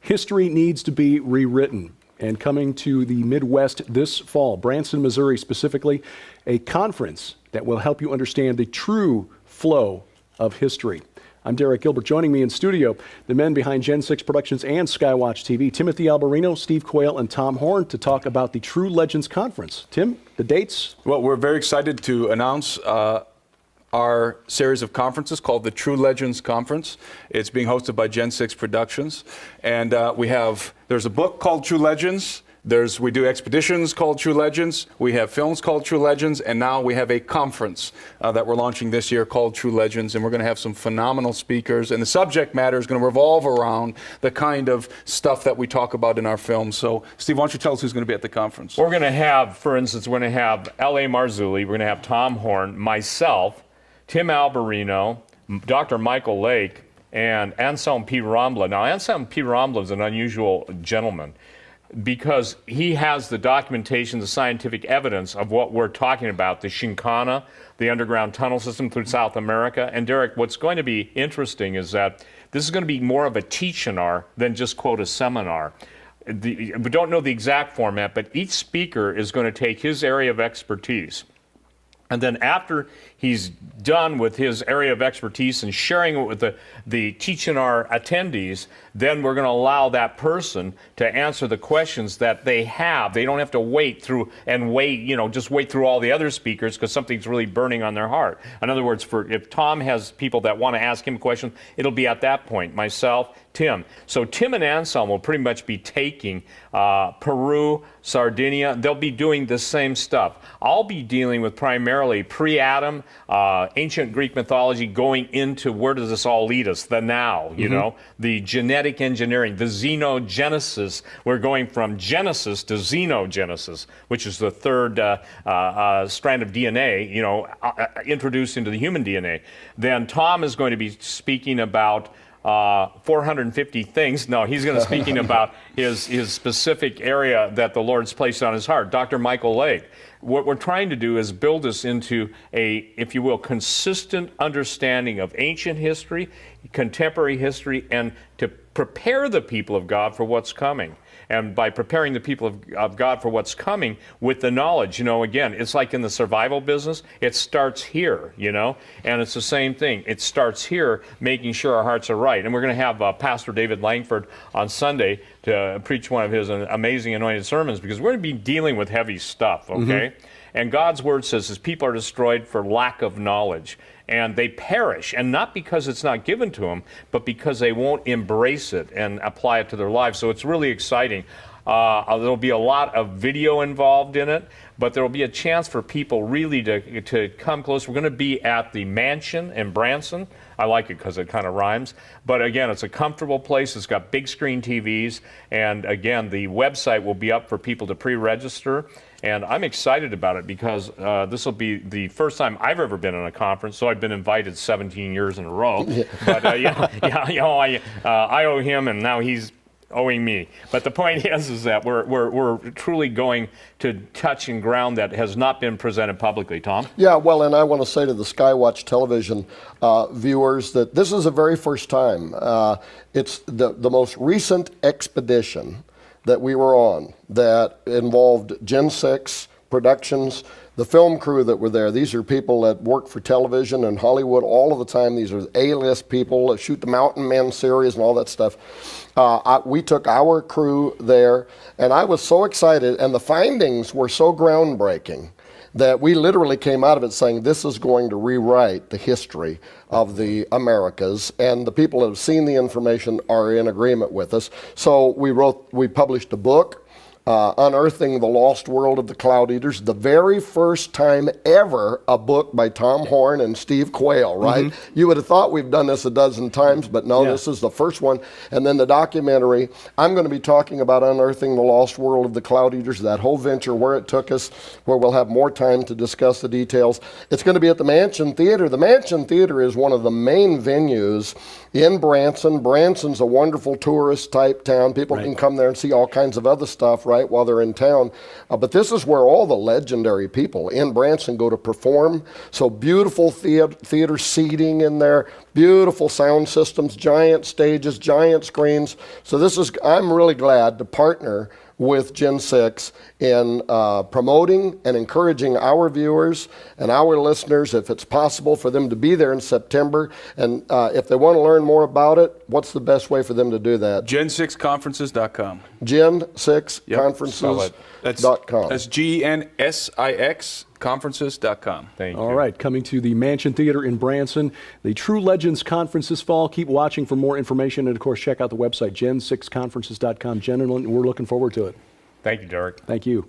History needs to be rewritten. And coming to the Midwest this fall, Branson, Missouri specifically, a conference that will help you understand the true flow of history. I'm Derek Gilbert. Joining me in studio, the men behind Gen 6 Productions and Skywatch TV, Timothy Alberino, Steve QUAYLE, and Tom Horn, to talk about the True Legends Conference. Tim, the dates? Well, we're very excited to announce our series of conferences called the True Legends Conference. It's being hosted by Gen 6 Productions. And there's a book called True Legends. We do expeditions called True Legends. We have films called True Legends. And now we have a conference that we're launching this year called True Legends. And we're going to have some phenomenal speakers. And the subject matter is going to revolve around the kind of stuff that we talk about in our films. So, Steve, why don't you tell us who's going to be at the conference? We're going to have, for instance, we're going to have L.A. Marzulli. We're going to have Tom Horn, myself, Tim Alberino, Dr. Michael Lake, and Anselm P. Rambla. Now, Anselm P. Rambla is an unusual gentleman because he has the documentation, the scientific evidence of what we're talking about, the Shinkana, the underground tunnel system through South America. And Derek, what's going to be interesting is that this is going to be more of a teach-and-R than just, quote, a seminar. We don't know the exact format, but each speaker is going to take his area of expertise. And then after he's done with his area of expertise and sharing it with the teach-and-R attendees, then we're going to allow that person to answer the questions that they have. They don't have to wait through just wait through all the other speakers because something's really burning on their heart. In other words, if Tom has people that want to ask him questions, it'll be at that point, myself, Tim. So Tim and Anselm will pretty much be taking Peru, Sardinia. They'll be doing the same stuff. I'll be dealing with primarily pre-Adam, ancient Greek mythology, going into where does this all lead us, the now, you know, the genetic engineering, the xenogenesis. We're going from Genesis to xenogenesis, which is the third strand of DNA, introduced into the human DNA. Then Tom is going to be speaking about 450 things. No, he's going to be speaking about his specific area that the Lord's placed on his heart. Dr. Michael Lake. What we're trying to do is build this into a, if you will, consistent understanding of ancient history, contemporary history, and to prepare the people of God for what's coming. And by preparing the people of God for what's coming with the knowledge, again, it's like in the survival business, it starts here, and it's the same thing. It starts here, making sure our hearts are right. And we're going to have Pastor David Langford on Sunday to preach one of his amazing anointed sermons because we're going to be dealing with heavy stuff, okay? And God's word says his people are destroyed for lack of knowledge. And they perish, and not because it's not given to them, but because they won't embrace it and apply it to their lives. So it's really exciting. There'll be a lot of video involved in it, but there'll be a chance for people really to come close. We're going to be at the Mansion in Branson. I like it because it kind of rhymes. But again, it's a comfortable place. It's got big screen TVs. And again, the website will be up for people to pre-register. And I'm excited about it because this will be the first time I've ever been in a conference. So I've been invited 17 years in a row. But I owe him, and now he's owing me. But the point is that we're truly going to touch and ground that has not been presented publicly. Tom? Yeah, well, and I want to say to the Skywatch television viewers that this is the very first time. It's the most recent expedition that we were on that involved Gen 6 Productions, the film crew that were there. These are people that work for television and Hollywood all of the time. These are A-list people that shoot the Mountain Men series and all that stuff. We took our crew there, and I was so excited, and the findings were so groundbreaking that we literally came out of it saying this is going to rewrite the history of the Americas, and the people that have seen the information are in agreement with us. So we published a book, Unearthing the Lost World of the Cloud Eaters, the very first time ever a book by Tom Horn and Steve QUAYLE, right? You would have thought we've done this a dozen times, but no, this is the first one. And then the documentary, I'm going to be talking about Unearthing the Lost World of the Cloud Eaters, that whole venture, where it took us, where we'll have more time to discuss the details. It's going to be at the Mansion Theater. The Mansion Theater is one of the main venues in Branson. Branson's a wonderful tourist type town. People can come there and see all kinds of other stuff, right? right, while they're in town. But this is where all the legendary people in Branson go to perform. So beautiful theater seating in there, beautiful sound systems, giant stages, giant screens. So I'm really glad to partner with Gen 6 in promoting and encouraging our viewers and our listeners, if it's possible, for them to be there in September. And if they want to learn more about it, what's the best way for them to do that? Gen6conferences.com. Gen6conferences.com. That's GNSIX conferences.com. Thank you. All right, coming to the Mansion Theater in Branson, the True Legends Conference this fall. Keep watching for more information, and of course, check out the website, gen6conferences.com. Gentlemen, we're looking forward to it. Thank you, Derek. Thank you.